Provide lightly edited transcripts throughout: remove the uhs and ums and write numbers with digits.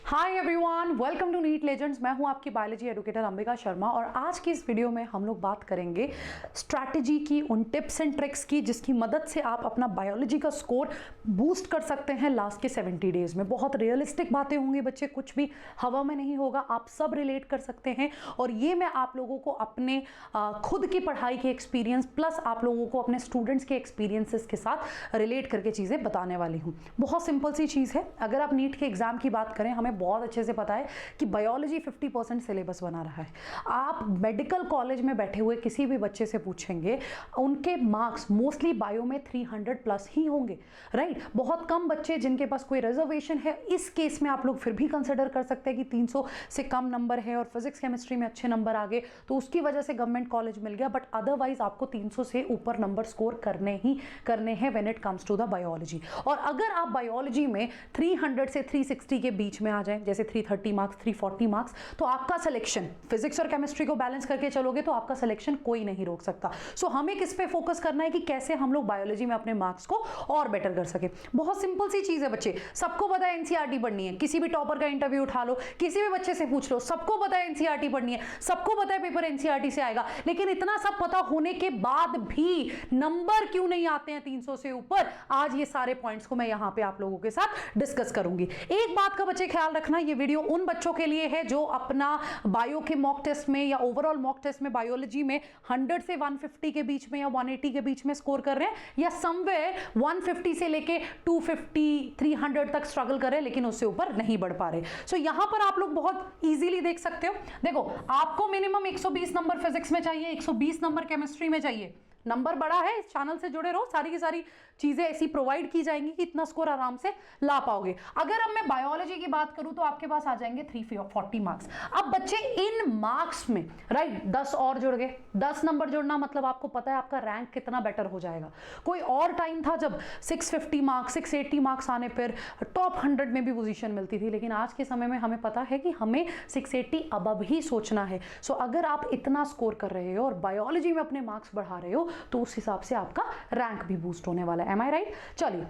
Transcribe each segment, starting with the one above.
Hi everyone, welcome to NEET legends. मैं हूं आपकी बायोलॉजी एडुकेटर अंबिका शर्मा और आज की इस वीडियो में हम लोग बात करेंगे स्ट्रैटेजी की, उन टिप्स एंड ट्रिक्स की जिसकी मदद से आप अपना बायोलॉजी का स्कोर बूस्ट कर सकते हैं लास्ट के 70 डेज में। बहुत रियलिस्टिक बातें होंगी बच्चे, कुछ भी हवा में नहीं होगा, आप सब रिलेट कर सकते हैं। और ये मैं आप लोगों को अपने खुद की पढ़ाई के एक्सपीरियंस प्लस आप लोगों को अपने स्टूडेंट्स के एक्सपीरियंसेस के साथ रिलेट करके चीज़ें बताने वाली हूँ। बहुत सिंपल सी चीज़ है। अगर आप नीट के एग्जाम की बात करें, हमें बहुत अच्छे से पता है कि बायोलॉजी 50% सिलेबस बना रहा है। आप मेडिकल कॉलेज में बैठे हुए किसी भी बच्चे से पूछेंगे, उनके मार्क्स मोस्टली बायो में 300 प्लस ही होंगे, राइट। बहुत कम बच्चे जिनके पास कोई रिजर्वेशन है। इस केस में आप लोग फिर भी कंसिडर कर सकते हैं कि 300 से कम नंबर है और फिजिक्स केमिस्ट्री में अच्छे नंबर आ गए तो उसकी वजह से गवर्नमेंट कॉलेज मिल गया। बट अदरवाइज आपको 300 से ऊपर नंबर स्कोर करने ही करने हैं when it comes to the biology. और अगर आप बायोलॉजी में 300 से 360 के बीच में आ जाए, जैसे 330 मार्क्स, 340 मार्क्स, तो आपका सिलेक्शन, फिजिक्स और केमिस्ट्री को बैलेंस करके चलोगे तो आपका सिलेक्शन कोई नहीं रोक सकता। सो हमें किस पे फोकस करना है कि कैसे हम लोग बायोलॉजी में अपने मार्क्स को और बेटर कर सके। बहुत सिंपल सी चीज है बच्चे, सबको पता है एनसीईआरटी पढ़नी है। किसी भी टॉपर का इंटरव्यू उठा लो, किसी भी बच्चे से पूछ लो, सबको पता है एनसीईआरटी पढ़नी है, सबको पता है पेपर एनसीईआरटी से आएगा। लेकिन इतना सब पता होने के बाद भी नंबर क्यों नहीं आते हैं 300 से ऊपर? आज ये सारे पॉइंट्स को मैं यहां पे आप लोगों के साथ डिस्कस करूंगी। एक बात का बच्चे ख्याल रखना, ये वीडियो उन बच्चों के लिए है जो अपना बायो के मॉक टेस्ट में या ओवरऑल मॉक टेस्ट में बायोलॉजी में 100 से 150 के बीच में या 180 के बीच में स्कोर कर रहे हैं, या समवेयर 150 से लेके 250 300 तक स्ट्रगल कर रहे हैं लेकिन उससे ऊपर नहीं बढ़ पा रहे। सो यहां पर आप लोग बहुत इजीली देख सकते हो। देखो, आपको मिनिमम 120 नंबर फिजिक्स में चाहिए, 120 नंबर केमिस्ट्री में चाहिए। नंबर बड़ा है, इस चैनल से जुड़े रहो, सारी की सारी चीजें ऐसी प्रोवाइड की जाएंगी कि इतना स्कोर आराम से ला पाओगे। अगर अब मैं बायोलॉजी की बात करूं तो आपके पास आ जाएंगे 340 मार्क्स। अब बच्चे इन मार्क्स में, राइट, 10 और जुड़ गए। 10 नंबर जुड़ना मतलब आपको पता है आपका रैंक कितना बेटर हो जाएगा। कोई और टाइम था जब 650 मार्क्स, 680 मार्क्स आने पर टॉप 100 में भी पोजीशन मिलती थी, लेकिन आज के समय में हमें पता है कि हमें 680 अबव ही सोचना है। सो अगर आप इतना स्कोर कर रहे हो और बायोलॉजी में अपने मार्क्स बढ़ा रहे हो तो उस हिसाब से आपका रैंक भी बूस्ट होने वाला है। एम आई राइट? चलिए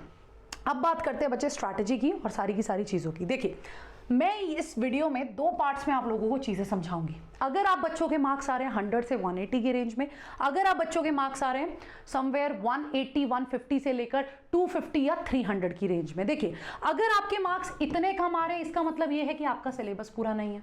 अब बात करते हैं बच्चे स्ट्रैटेजी की और सारी की सारी चीजों की। देखिए, मैं इस वीडियो में 2 पार्ट्स में आप लोगों को चीजें समझाऊंगी। अगर आप बच्चों के मार्क्स आ रहे हैं 100 से 180 के रेंज में, अगर आप बच्चों के मार्क्स आ रहे हैं समवेयर 180 150 से लेकर 250 या 300 की रेंज में, देखिए अगर आपके मार्क्स इतने कम आ रहे हैं इसका मतलब यह है कि आपका सिलेबस पूरा नहीं है,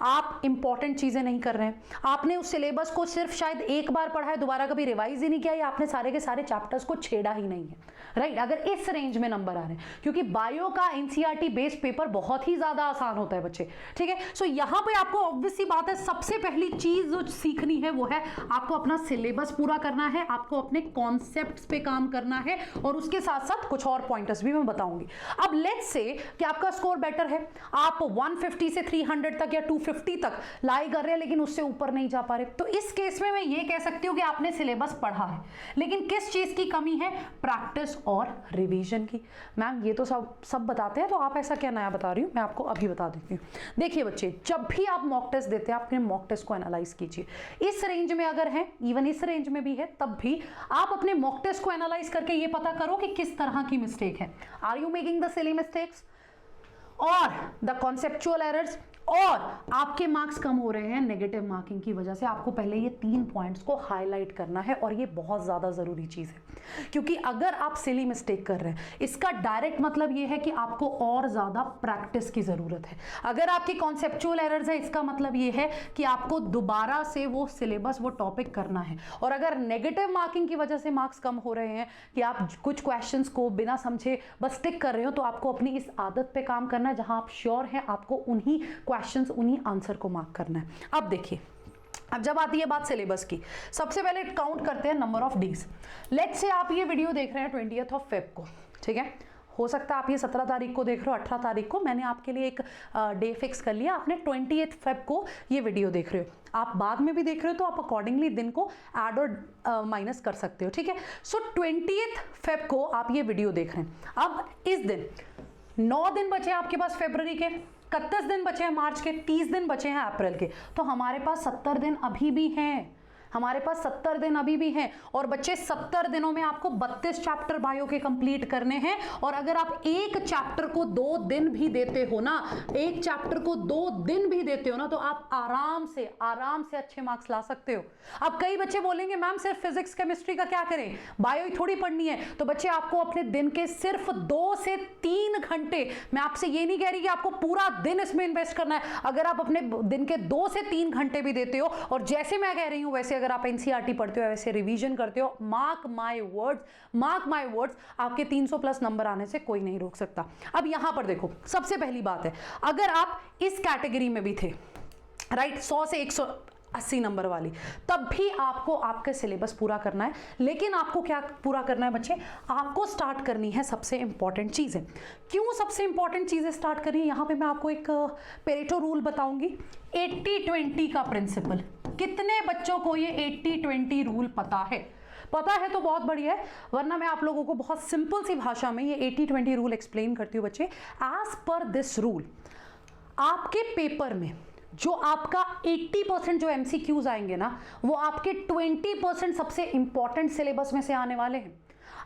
आप इंपॉर्टेंट चीजें नहीं कर रहे हैं, आपने उस सिलेबस को सिर्फ शायद एक बार पढ़ा है, दोबारा कभी रिवाइज ही नहीं किया, या आपने सारे के सारे चैप्टर्स को छेड़ा ही नहीं है, राइट। अगर इस रेंज में नंबर आ रहे हैं, क्योंकि बायो का एनसीईआरटी बेस्ड पेपर बहुत ही ज्यादा आसान होता है बच्चे, ठीक है। सो यहां पे आपको ऑब्वियस सी बात है, सबसे पहली चीज जो सीखनी है वो है आपको अपना सिलेबस पूरा करना है, आपको अपने कॉन्सेप्ट्स पे काम करना है और उसके साथ साथ कुछ और पॉइंटर्स भी मैं बताऊंगी। अब लेट्स से कि आपका स्कोर बेटर है, आप 150 से 300 तक या 250 तक लाई कर रहे हैं लेकिन उससे ऊपर नहीं जा पा रहे, तो इस केस में मैं ये कह सकती हूं कि आपने सिलेबस पढ़ा है लेकिन किस चीज की कमी है? प्रैक्टिस और रिवीजन की। मैम ये तो सब बताते हैं, तो आप ऐसा क्या नया बता रही हूं? मैं आपको अभी बता देती हूँ। देखिए बच्चे, जब भी आप मॉक टेस्ट देते हैं अपने मॉक टेस्ट को एनालाइज कीजिए। इस रेंज में अगर है, इवन इस रेंज में भी है, तब भी आप अपने मॉक टेस्ट को एनालाइज करके ये पता करो कि किस तरह की मिस्टेक है। Are you making the silly mistakes और द कॉन्सेप्चुअल एरर्स, और आपके मार्क्स कम हो रहे हैं नेगेटिव मार्किंग की वजह से? आपको पहले ये 3 पॉइंट्स को हाईलाइट करना है और ये बहुत ज्यादा जरूरी चीज है, क्योंकि अगर आप सिली मिस्टेक कर रहे हैं इसका डायरेक्ट मतलब ये है कि आपको और ज्यादा प्रैक्टिस की जरूरत है। अगर आपके कॉन्सेप्चुअल एरर्स है इसका मतलब ये है कि आपको दोबारा से वो सिलेबस, वो टॉपिक करना है। और अगर नेगेटिव मार्किंग की वजह से मार्क्स कम हो रहे हैं कि आप कुछ क्वेश्चंस को बिना समझे बस टिक कर रहे हो, तो आपको अपनी इस आदत पे काम करना है जहां आप श्योर हैं आपको उन्हीं क्वेश्चंस, उन्हीं आंसर को मार्क करना है। अब देखिए, अब जब आती है बात सिलेबस की, सबसे पहले काउंट करते हैं number of days. Let's say आप ये वीडियो देख रहे हैं 20th ऑफ फेब को, ठीक है। हो सकता है आप ये 17 तारीख को देख रहे हो, 18 तारीख को, मैंने आपके लिए एक डे फिक्स कर लिया, आपने 20th फेब को ये वीडियो देख रहे हो। आप बाद में भी देख रहे हो तो आप अकॉर्डिंगली दिन को ऐड और माइनस कर सकते हो, ठीक है। सो 20th फेब को आप ये वीडियो देख रहे हैं। अब इस दिन 9 दिन बचे हैं आपके पास फरवरी के, 31 दिन बचे हैं मार्च के, 30 दिन बचे हैं अप्रैल के, तो हमारे पास 70 दिन अभी भी हैं। हमारे पास 70 दिन अभी भी हैं और बच्चे 70 दिनों में आपको 32 चैप्टर बायो के कंप्लीट करने हैं। और अगर आप एक चैप्टर को 2 दिन भी देते हो ना, एक चैप्टर को 2 दिन भी देते हो ना, तो आप आराम से अच्छे मार्क्स ला सकते हो। अब कई बच्चे बोलेंगे मैम सिर्फ फिजिक्स केमिस्ट्री का क्या करें, बायो ही थोड़ी पढ़नी है। तो बच्चे आपको अपने दिन के सिर्फ 2 से 3 घंटे, मैं आपसे ये नहीं कह रही कि आपको पूरा दिन इसमें इन्वेस्ट करना है, अगर आप अपने दिन के 2 से 3 घंटे भी देते हो और जैसे मैं कह रही हूं वैसे अगर आप एनसीईआरटी पढ़ते हो, वैसे रिवीजन करते हो, मार्क माय वर्ड्स, आपके 300 प्लस नंबर आने से कोई नहीं रोक सकता। अब यहां पर देखो, सबसे पहली बात है, अगर आप इस कैटेगरी में भी थे, राइट, 100 से 180 नंबर वाली, तब भी आपको आपके सिलेबस पूरा करना है। लेकिन आपको क्या पूरा करना है बच्चे, आपको स्टार्ट करनी है सबसे इंपॉर्टेंट चीजें। क्यों सबसे इंपॉर्टेंट चीजें स्टार्ट करनी है, यहां पे मैं आपको एक पेरेटो रूल बताऊंगी, 80-20 का प्रिंसिपल। कितने बच्चों को ये 80-20 रूल पता है? पता है तो बहुत बढ़िया है, वरना मैं आप लोगों को बहुत सिंपल सी भाषा में ये 80-20 रूल एक्सप्लेन करती हूँ बच्चे। एज पर दिस रूल, आपके पेपर में जो आपका 80% जो MCQs आएंगे ना, वो आपके 20% सबसे इंपॉर्टेंट सिलेबस में से आने वाले हैं।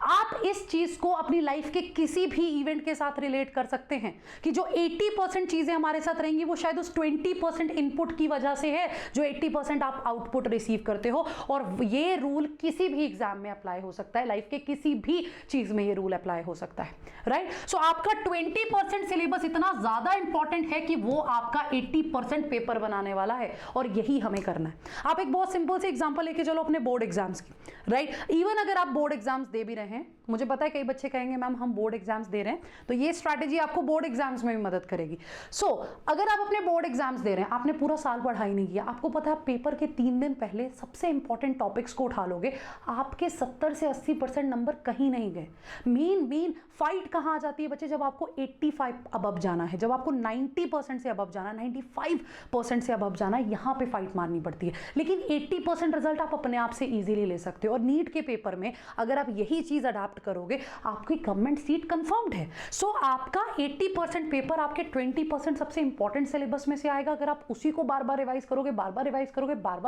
आप इस चीज को अपनी लाइफ के किसी भी इवेंट के साथ रिलेट कर सकते हैं कि जो 80% चीजें हमारे साथ रहेंगी वो शायद उस 20% इनपुट की वजह से है, जो 80% आप आउटपुट रिसीव करते हो। और ये रूल किसी भी एग्जाम में अप्लाई हो सकता है, लाइफ के किसी भी चीज में ये रूल अप्लाई हो सकता है, राइट। सो आपका 20% सिलेबस इतना ज्यादा इंपॉर्टेंट है कि वो आपका 80% पेपर बनाने वाला है, और यही हमें करना है। आप एक बहुत सिंपल सी एग्जांपल लेके चलो अपने बोर्ड एग्जाम्स की, राइट। इवन अगर आप बोर्ड एग्जाम्स दे भी रहे हैं, मुझे पता है कई बच्चे कहेंगे मैम हम बोर्ड एग्जाम्स दे रहे हैं, तो ये स्ट्रैटेजी आपको बोर्ड एग्जाम्स में भी मदद करेगी। सो अगर आप अपने बोर्ड एग्जाम्स दे रहे हैं, आपने पूरा साल पढ़ाई नहीं किया, आपको पता है पेपर के 3 दिन पहले सबसे इंपॉर्टेंट टॉपिक्स को उठा लोगे, आपके 70 से 80% नंबर कहीं नहीं गए। मेन फाइट कहाँ आ जाती है बच्चे, जब आपको 85 अबव जाना है, जब आपको 90% से अबव जाना, 95% से अबव जाना है, यहाँ पे फाइट मारनी पड़ती है। लेकिन 80% रिजल्ट आप अपने आप से इजीली ले सकते हो। और नीट के पेपर में अगर आप यही चीज अडॉप्ट करोगे, आपकी गवर्नमेंट सीट कंफर्म्ड है। सो आपका 80% पेपर आपके 20% सबसे इंपॉर्टेंट सिलेबस में से आएगा। अगर आप उसी को बार बार रिवाइज करोगे, बार बार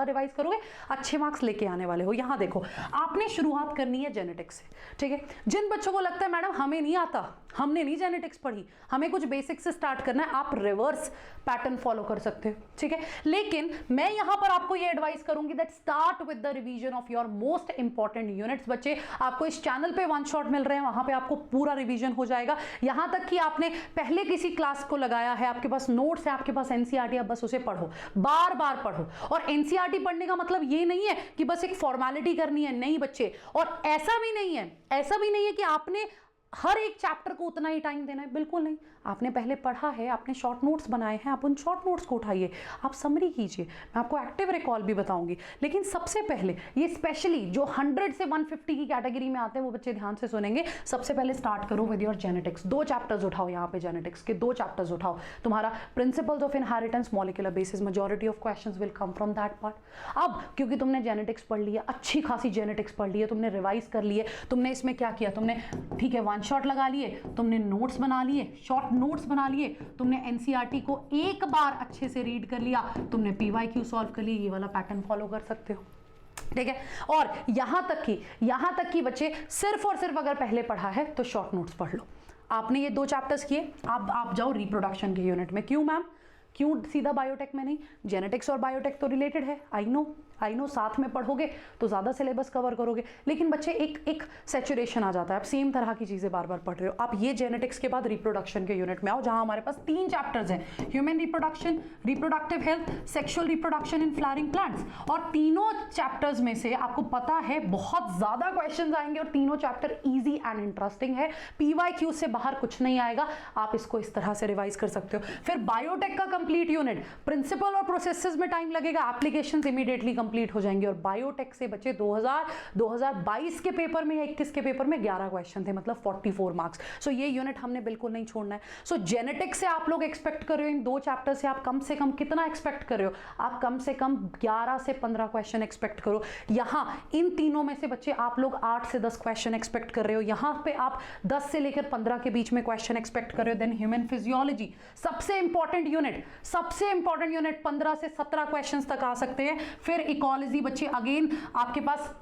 रिवाइज करोगे, अच्छे मार्क्स लेके आने वाले हो। यहां देखो, आपने शुरुआत करनी है जेनेटिक्स से, ठीक है। जिन बच्चों को लगता है मैडम हमें नहीं आता, हमने नहीं जेनेटिक्स पढ़ी, हमें कुछ बेसिक से स्टार्ट करना है, आप रिवर्स पैटर्न फॉलो कर सकते हो, ठीक है। लेकिन मैं यहां पर आपको ये एडवाइस करूंगी that start with the revision of your most important units. बच्चे आपको इस चैनल पे 1 शॉट मिल रहे हैं, वहां पे आपको पूरा रिवीजन हो जाएगा। यहां तक कि आपने पहले किसी क्लास को लगाया है, आपके पास नोट्स है, आपके पास एनसीईआरटी, आप बस उसे पढ़ो, बार बार पढ़ो। और एनसीईआरटी पढ़ने का मतलब ये नहीं है कि बस एक फॉर्मेलिटी करनी है, नहीं बच्चे। और ऐसा भी नहीं है कि आपने हर एक चैप्टर को उतना ही टाइम देना है, बिल्कुल नहीं। आपने पहले पढ़ा है, आपने शॉर्ट नोट्स बनाए हैं, आप उन शॉर्ट नोट्स को उठाइए, आप समरी कीजिए। मैं आपको एक्टिव रिकॉल भी बताऊंगी। लेकिन सबसे पहले ये स्पेशली जो 100 से 150 की कैटेगरी में आते हैं वो बच्चे ध्यान से सुनेंगे। सबसे पहले स्टार्ट करो विद योर जेनेटिक्स। 2 चैप्टर्स उठाओ, यहाँ पे जेनेटिक्स के 2 चैप्टर्स उठाओ। तुम्हारा principles of inheritance, molecular basis, majority of questions will come from that part. अब क्योंकि तुमने जेनेटिक्स पढ़ लिया, अच्छी खासी जेनेटिक्स पढ़ ली है, तुमने रिवाइज कर लिए, तुमने इसमें क्या किया, तुमने ठीक है 1 शॉट लगा लिए, तुमने नोट्स बना लिए, शॉर्ट नोट्स बना लिए, तुमने एनसीईआरटी को एक बार अच्छे से रीड कर लिया, तुमने पीवाईक्यू सॉल्व कर लिया, ये वाला पैटर्न फॉलो कर सकते हो, ठीक है। और यहां तक कि बच्चे सिर्फ और सिर्फ अगर पहले पढ़ा है तो शॉर्ट नोट्स पढ़ लो। आपने ये 2 चैप्टर्स किए, आप जाओ रिप्रोडक्शन के यूनिट में। क्यों मैम, क्यों सीधा बायोटेक में नहीं? जेनेटिक्स और बायोटेक तो रिलेटेड है, आई नो साथ में पढ़ोगे तो ज्यादा सिलेबस कवर करोगे। लेकिन बच्चे एक सैचुरेशन आ जाता है, आप सेम तरह की चीजें बार बार पढ़ रहे हो। आप ये जेनेटिक्स के बाद रिप्रोडक्शन के यूनिट में आओ, जहां हमारे पास 3 चैप्टर्स हैं, human reproduction, reproductive health, sexual reproduction in flowering plants. और तीनों चैप्टर्स में से आपको पता है बहुत ज्यादा क्वेश्चन आएंगे और तीनों चैप्टर ईजी एंड इंटरेस्टिंग है। पीवाईक्यू से बाहर कुछ नहीं आएगा, आप इसको इस तरह से रिवाइज कर सकते हो। फिर बायोटेक का कंप्लीट यूनिट, प्रिंसिपल और प्रोसेसेस में टाइम लगेगा, एप्लीकेशंस इमीडिएटली कंप्लीट हो जाएंगे। और बायोटेक से बचे 2022 के पेपर में या 21 के पेपर में 11 क्वेश्चन थे, मतलब 44 मार्क्स। सो ये यूनिट हमने बिल्कुल नहीं छोड़ना है। सो जेनेटिक्स से आप लोग एक्सपेक्ट कर रहे हो, इन 2 चैप्टर से आप कम से कम कितना एक्सपेक्ट कर रहे हो? आप कम से कम 11 से 15 क्वेश्चन एक्सपेक्ट करो। यहां इन तीनों में से बच्चे आप लोग 8 से 10 क्वेश्चन एक्सपेक्ट कर रहे हो, यहां पे आप 10 से लेकर 15 के बीच में क्वेश्चन एक्सपेक्ट कर रहे हो। देन ह्यूमन फिजियोलॉजी, सबसे इंपॉर्टेंट यूनिट 15 से 17 क्वेश्चन तक आ सकते हैं। फिर इकोलॉजी बच्चे अगेन आपके पास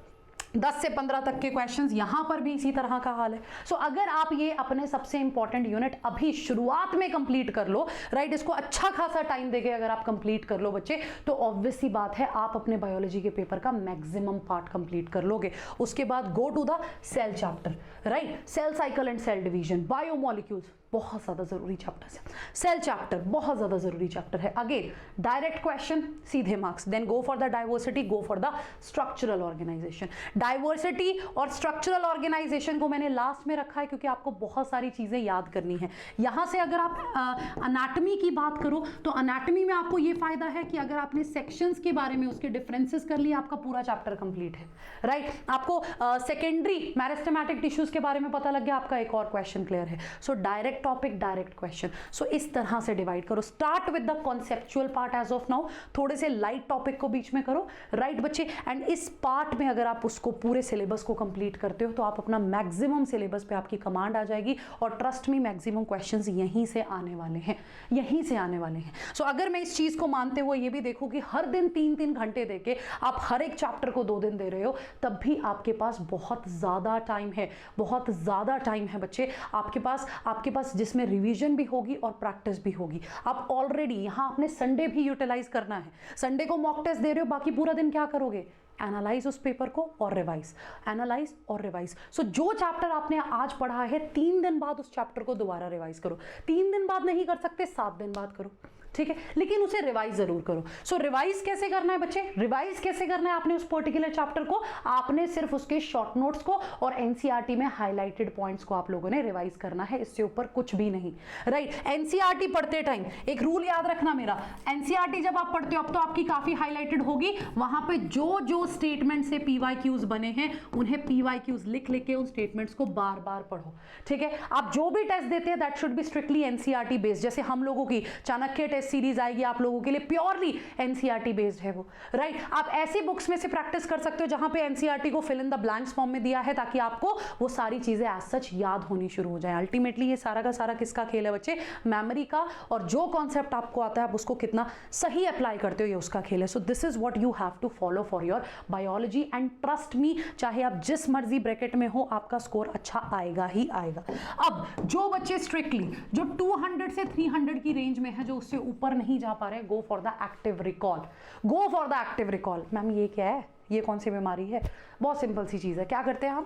10 से 15 तक के क्वेश्चंस, यहां पर भी इसी तरह का हाल है। सो अगर आप ये अपने सबसे इंपॉर्टेंट यूनिट अभी शुरुआत में कंप्लीट कर लो, राइट, इसको अच्छा खासा टाइम देके अगर आप कंप्लीट कर लो बच्चे, तो ऑब्वियस सी बात है आप अपने बायोलॉजी के पेपर का मैक्सिमम पार्ट कंप्लीट कर लोगे। उसके बाद go to the cell chapter, right, cell cycle and cell division, biomolecules, बहुत ज़्यादा ज़रूरी चैप्टर्स है। सेल चैप्टर बहुत ज़्यादा ज़रूरी चैप्टर है। अगेन डायरेक्ट क्वेश्चन, सीधे marks. Then go for the diversity, go for the structural organisation. Diversity और स्ट्रक्चरल ऑर्गेनाइजेशन को मैंने लास्ट में रखा है क्योंकि आपको बहुत सारी चीज़ें याद करनी है। यहाँ से अगर आप अनाटमी की बात करो तो अनाटमी में आपको ये फायदा है कि अगर आपने सेक्शंस के बारे में उसके डिफरेंसेस कर लिए, आपका पूरा चैप्टर कंप्लीट है, राइट। आपको सेकेंडरी मेरिस्टेमेटिक टिश्यूज के बारे में पता लग गया, आपका एक और क्वेश्चन क्लियर है। So direct topic, direct question. So इस तरह से डिवाइड करो। Start with the conceptual part as of now, थोड़े से लाइट टॉपिक को बीच में करो, राइट बच्चे। एंड इस पार्ट में अगर आप उसको पूरे सिलेबस को कंप्लीट करते हो तो आप अपना मैक्सिमम सिलेबस पे आपकी कमांड आ जाएगी। और ट्रस्ट मी, मैक्सिमम क्वेश्चंस यहीं से आने वाले हैं, यहीं से आने वाले हैं। सो अगर मैं इस चीज को मानते हुए ये भी देखूं कि हर दिन 3-3 घंटे देके आप हर एक चैप्टर को 2 दिन दे रहे हो, तब भी आपके पास बहुत ज्यादा टाइम है, बहुत ज्यादा टाइम है बच्चे आपके पास जिसमें रिवीजन भी होगी और प्रैक्टिस भी होगी। आप ऑलरेडी यहाँ आपने संडे भी यूटिलाइज करना है। संडे को मॉक टेस्ट दे रहे हो, बाकी पूरा दिन क्या करोगे? एनालाइज उस पेपर को और रिवाइज, एनालाइज और रिवाइज। सो जो चैप्टर आपने आज पढ़ा है 3 दिन बाद उस चैप्टर को दोबारा रिवाइज करो। 3 दिन बाद नहीं कर सकते, 7 दिन बाद करो, ठीक है, लेकिन उसे रिवाइज जरूर करो। सो रिवाइज कैसे करना है बच्चे? रिवाइज कैसे करना है आपने उस पर्टिकुलर चैप्टर को? आपने सिर्फ उसके शॉर्ट नोट्स को और एनसीईआरटी में हाईलाइटेड पॉइंट्स को आप लोगों ने रिवाइज करना है, इससे ऊपर कुछ भी नहीं, राइट। एनसीईआरटी पढ़ते टाइम एक रूल याद रखना मेरा, एनसीईआरटी जब आप पढ़ते हो अब तो आपकी काफी हाईलाइटेड होगी, वहां पे जो जो स्टेटमेंट से पीवाईक्यूज बने हैं उन्हें पीवाईक्यूज लिख के उन स्टेटमेंट्स को बार बार पढ़ो, ठीक है। आप जो भी टेस्ट देते हैं that should be strictly NCERT based. जैसे हम लोगों की चाणक्य टेस्ट सीरीज आएगी आप लोगों के लिए, प्योरली एनसीईआरटी बेस्ड है वो, राइट। आप ऐसी बुक्स में से प्रैक्टिस कर सकते हो जहां पे एनसीईआरटी को fill in the blanks form में दिया है, ताकि आपको वो सारी चीजें एज सच याद होनी शुरू हो जाए। अल्टीमेटली ये सारा का सारा किसका खेल है बच्चे? मेमोरी का। और जो कॉन्सेप्ट आपको आता है आप उसको कितना सही अप्लाई करते हो, ये उसका खेल है। So this is what you have to follow for your biology and trust me, चाहे आप जिस मर्जी ब्रैकेट में हो, आपका स्कोर अच्छा आएगा ही आएगा। अब जो बच्चे स्ट्रिक्टली जो 200 से 300 की रेंज में है, जो उससे ऊपर नहीं जा पा रहे, गो for the active recall, go for the active recall. Ma'am ये क्या है, ये कौन सी बीमारी है? बहुत सिंपल सी चीज है। क्या करते हैं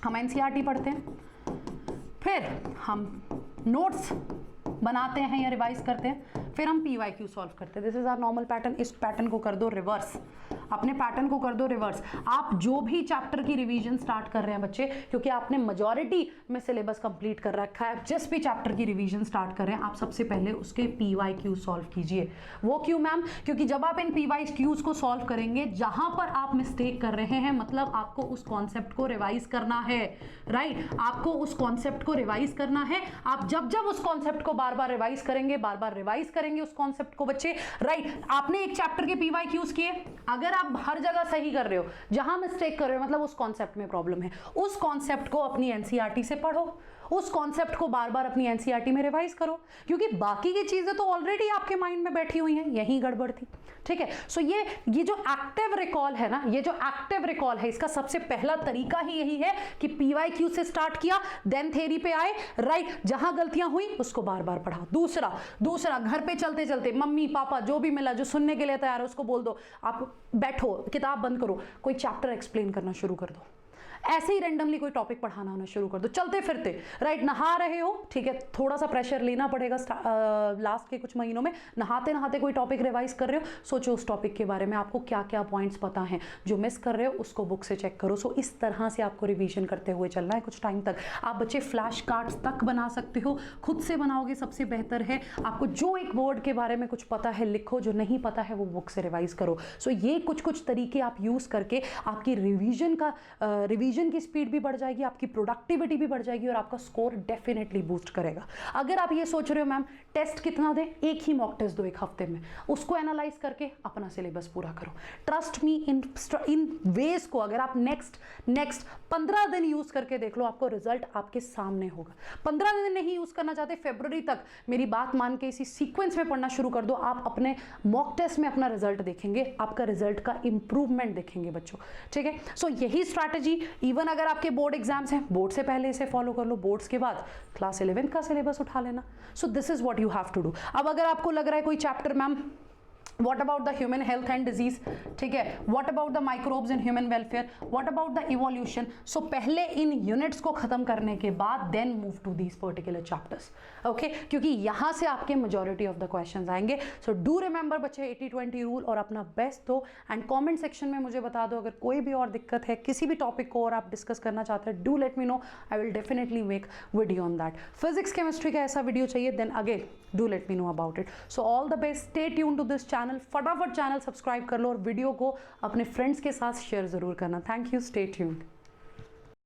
हम एनसीईआरटी पढ़ते हैं, फिर हम नोट्स बनाते हैं या रिवाइज करते हैं, फिर हम पीवाईक्यू सॉल्व करते हैं। This is our normal pattern. इस पैटर्न को कर दो रिवर्स, अपने पैटर्न को कर दो रिवर्स। आप जो भी चैप्टर की रिवीजन स्टार्ट कर रहे हैं बच्चे, क्योंकि आपने मेजॉरिटी में सिलेबस कंप्लीट कर रखा है, जिस भी चैप्टर की रिवीजन स्टार्ट कर रहे हैं आप सबसे पहले उसके पीवाईक्यू सॉल्व कीजिए। वो क्यों मैम? क्योंकि जब आप इन पीवाईक्यूज को सॉल्व करेंगे, जहां पर आप मिस्टेक कर रहे हैं, मतलब आपको उस कॉन्सेप्ट को रिवाइज करना है, राइट। आपको उस कॉन्सेप्ट को रिवाइज करना है। आप जब जब उस कॉन्सेप्ट को बार बार रिवाइज करेंगे, बार बार रिवाइज करेंगे उस कॉन्सेप्ट को बच्चे, राइट। आपने एक चैप्टर के पीवाईक्यूज किए, अगर आप हर जगह सही कर रहे हो, जहां मिस्टेक कर रहे हो मतलब उस कॉन्सेप्ट में प्रॉब्लम है, उस कॉन्सेप्ट को अपनी एनसीईआरटी से पढ़ो, उस कॉन्सेप्ट को बार बार अपनी एनसीईआरटी में रिवाइज करो, क्योंकि बाकी की चीजें तो ऑलरेडी आपके माइंड में बैठी हुई हैं, यही गड़बड़ थी, ठीक है। सो ये जो एक्टिव रिकॉल है ना, ये जो एक्टिव रिकॉल है, इसका सबसे पहला तरीका ही यही है कि पीवाईक्यू से स्टार्ट किया, देन थ्योरी पे आए, राइट। जहां गलतियां हुई उसको बार बार पढ़ा। दूसरा घर पे चलते चलते मम्मी पापा जो भी मिला, जो सुनने के लिए तैयार है, उसको बोल दो, आप बैठो, किताब बंद करो, कोई चैप्टर एक्सप्लेन करना शुरू कर दो, ऐसे ही रैंडमली कोई टॉपिक पढ़ाना होना शुरू कर दो, चलते फिरते, राइट। नहा रहे हो, ठीक है, थोड़ा सा प्रेशर लेना पड़ेगा लास्ट के कुछ महीनों में। नहाते नहाते कोई टॉपिक रिवाइज कर रहे हो, सोचो उस टॉपिक के बारे में आपको क्या क्या पॉइंट्स पता हैं, जो मिस कर रहे हो उसको बुक से चेक करो। सो इस तरह से आपको रिवीजन करते हुए चलना है कुछ टाइम तक। आप बच्चे फ्लैश कार्ड्स तक बना सकते हो, खुद से बनाओगे सबसे बेहतर है। आपको जो एक वर्ड के बारे में कुछ पता है लिखो, जो नहीं पता है वो बुक से रिवाइज करो। सो ये कुछ तरीके आप यूज करके आपकी रिवीजन रिवीजन की स्पीड भी बढ़ जाएगी, आपकी प्रोडक्टिविटी भी बढ़ जाएगी और आपका स्कोर डेफिनेटली बूस्ट करेगा। अगर आप ये सोच रहे हो मैम टेस्ट कितना दें, एक ही मॉक टेस्ट दो एक हफ्ते में, उसको एनालाइज करके अपना सिलेबस पूरा करो। ट्रस्ट मी इन वेज को अगर आप नेक्स्ट 15 दिन यूज करके देख लो, आपको रिजल्ट आपके सामने होगा। 15 दिन नहीं यूज करना चाहते, फरवरी तक मेरी बात मान के इसी सीक्वेंस में पढ़ना शुरू कर दो, आप अपने मॉक टेस्ट में अपना रिजल्ट देखेंगे, आपका रिजल्ट का इंप्रूवमेंट देखेंगे बच्चों, ठीक है। सो यही स्ट्रैटेजी इवन अगर आपके बोर्ड एग्जाम्स हैं, बोर्ड से पहले इसे फॉलो कर लो, बोर्ड्स के बाद क्लास 11 का सिलेबस उठा लेना। So this is what you have to do. अब अगर आपको लग रहा है कोई chapter ma'am What about the human health and disease, ठीक है, what about the microbes in human welfare, what about the evolution, so पहले इन यूनिट्स को खत्म करने के बाद then move to these particular chapters, okay, क्योंकि यहाँ से आपके majority of the questions आएंगे। so do remember बच्चे 80-20 रूल और अपना बेस्ट दो एंड कमेंट सेक्शन में मुझे बता दो अगर कोई भी और दिक्कत है किसी भी टॉपिक को और आप डिस्कस करना चाहते हैं, do let me know, I will definitely make video on that. Physics chemistry का ऐसा वीडियो चाहिए then again do let me know about it. So all the best, stay tune to this channel, फटाफट channel subscribe कर लो और video को अपने friends के साथ शेयर जरूर करना। Thank you, stay tuned.